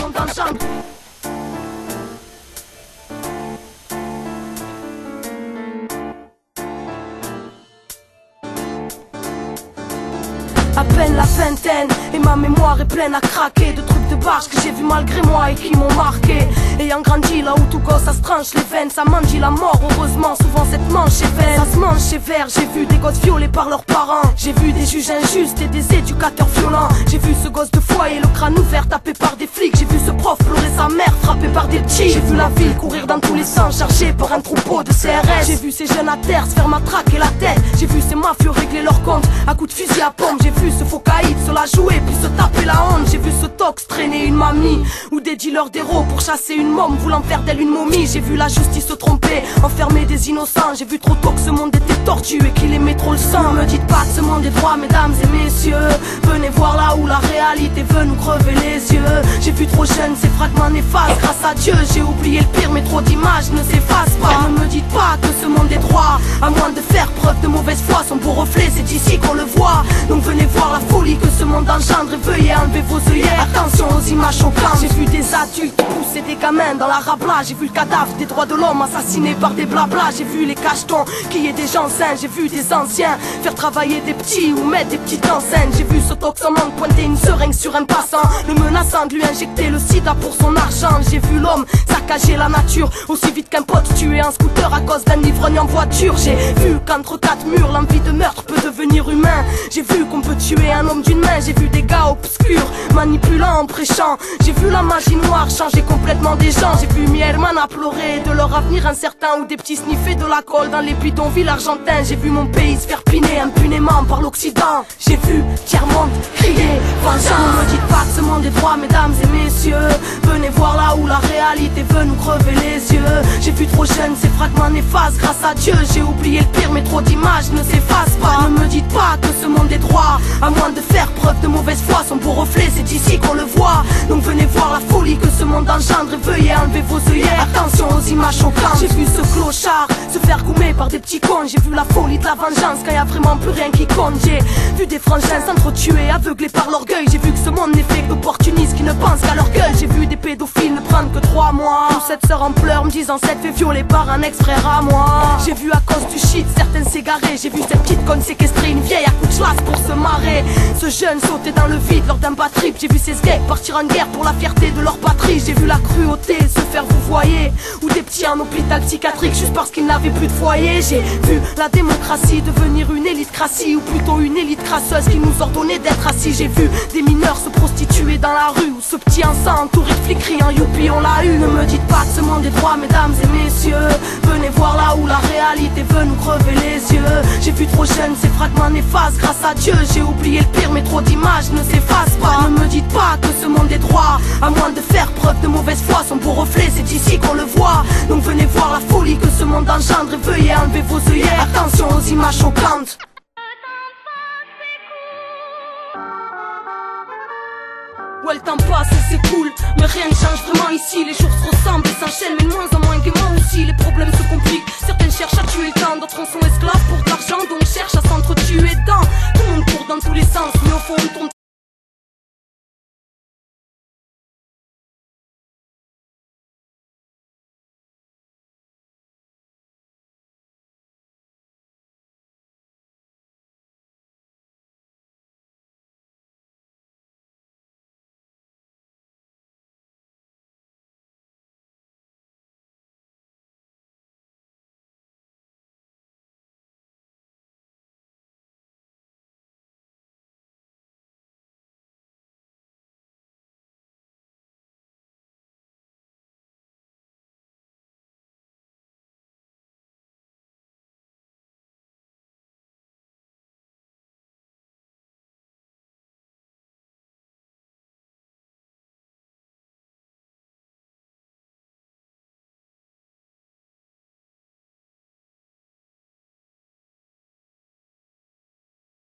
monde engendre. À peine la vingtaine et ma mémoire est pleine à craquer de trucs de barge que j'ai vu malgré moi et qui m'ont marqué. Ayant grandi là où tout gosse ça se tranche les veines, ça mendie la mort heureusement, souvent cette manche est vaine. Ça se mange sévère, j'ai vu des gosses violés par leurs parents, j'ai vu des juges injustes et des éducateurs violents. J'ai vu ce gosse de foyer, le crâne ouvert tapé par des flics, j'ai vu ce prof pleurer sa mère frappé par des petits. J'ai vu la ville courir dans tous les sens chargée par un troupeau de CRS. J'ai vu ces jeunes à terre se faire matraquer la tête, j'ai vu ces mafieux régler leurs comptes à coups de fusil à pompe. J'ai vu ce faux caïd se la jouer puis se taper la honte. J'ai vu ce tox traîner une mamie ou des dealers d'héros pour chasser une môme voulant faire d'elle une momie. J'ai vu la justice se tromper, enfermer des innocents. J'ai vu trop tôt que ce monde était tordu et qu'il aimait trop le sang. Ne me dites pas que ce monde est droit, mesdames et messieurs. Venez voir là où la réalité veut nous crever les yeux. J'ai vu trop jeune ces fragments néfastes. Grâce à Dieu j'ai oublié le pire, mais trop d'images ne s'effacent pas. Ne me dites pas que ce monde est droit, à moins de faire preuve de mauvaise foi. Son beau reflet c'est d'ici qu'on le voit. Donc venez voir la folie que ce monde engendre et veuillez enlever vos œillères. Attention aux images choquantes. J'ai vu des adultes pousser des gamins dans la rabla. J'ai vu le cadavre des droits de l'homme assassiné par des blablas. J'ai vu les cachetons qui est des gens sains. J'ai vu des anciens faire travailler des petits ou mettre des petites en scène. J'ai vu ce toxomane pointer une seringue sur un passant, le menaçant de lui injecter le sida pour son argent. J'ai vu l'homme saccager la nature aussi vite qu'un pote tuer un scooter à cause d'un ivrogne en voiture. J'ai vu qu'entre quatre murs l'envie de meurtre peut devenir humain. J'ai vu qu'on peut tuer un homme d'une main. J'ai vu des gars obscurs manipulant en prêchant. J'ai vu la magie noire changer complètement des gens. J'ai vu mi hermana pleurer de leur avenir incertain, ou des petits sniffer de la colle dans les bidonvilles argentins. J'ai vu mon pays se faire piner impunément par l'Occident. J'ai vu tiers-monde crier vengeance. Ne me dites pas que ce monde est droit, mesdames et messieurs. Venez voir là où la réalité veut nous crever les yeux. J'ai vu trop jeune ces fragments néfastes. Grâce à Dieu j'ai oublié le pire, mais trop d'images ne s'effacent pas. Ne me dites pas que ce monde est droit, à moins de faire preuve de mauvaise foi. Son beau reflet c'est d'ici qu'on le voit. Donc venez voir la folie que ce monde engendre et veuillez enlever vos œillères. Attention aux images choquantes. J'ai vu ce clochard se faire goumer par des petits cons. J'ai vu la folie de la vengeance quand y a vraiment plus rien qui compte. J'ai vu des frangins s'entretuer aveuglés par l'orgueil. J'ai vu que ce monde n'est fait que d'opportunistes qui ne pensent qu'à leur gueule. J'ai vu des pédophiles ne prendre que 3 mois. Ou cette sœur en pleurs me disant s'être fait violer par un ex-frère à moi. J'ai vu à cause du shit certaines s'égarer. J'ai vu cette petite conne séquestrer une vieille à coups de chlasse pour se marrer. Ce jeune sauter dans le vide lors d'un bad trip. J'ai vu ces sgeeks partir en guerre pour la fierté de leur patrie. J'ai vu la cruauté se faire vous voyez, ou des petits en hôpital psychiatrique juste parce qu'ils n'avaient plus de foyer. J'ai vu la démocratie devenir une élite crassie, ou plutôt une élite crasseuse qui nous ordonnait d'être assis. J'ai vu des mineurs se prostituer dans la rue, ou ce petit enfant entouré de flics criant youpi on l'a eu. Ne me dites pas que ce monde est droit, mesdames et messieurs. Venez voir là où la réalité veut nous crever les yeux. J'ai vu trop jeune ces fragments néfastes. Grâce à Dieu j'ai oublié le pire, mais trop d'images ne s'effacent pas. Ne me dites pas que ce monde est droit, à moins de faire preuve de mauvaise foi. Son beau reflet c'est d'ici qu'on le voit. Donc venez voir la folie que ce monde engendre et veuillez enlever vos œillères. Attention aux images choquantes. Ouais, le temps passe et c'est cool, mais rien ne change vraiment ici. Les jours se ressemblent et s'enchaînent, mais de moins en moins gaiement aussi. Les problèmes se compliquent, certaines cherchent à tuer le temps, d'autres en sont esclaves pour de l'argent, donc cherchent à s'entretuer dedans. Tout le monde court dans tous les sens, mais au fond on tourne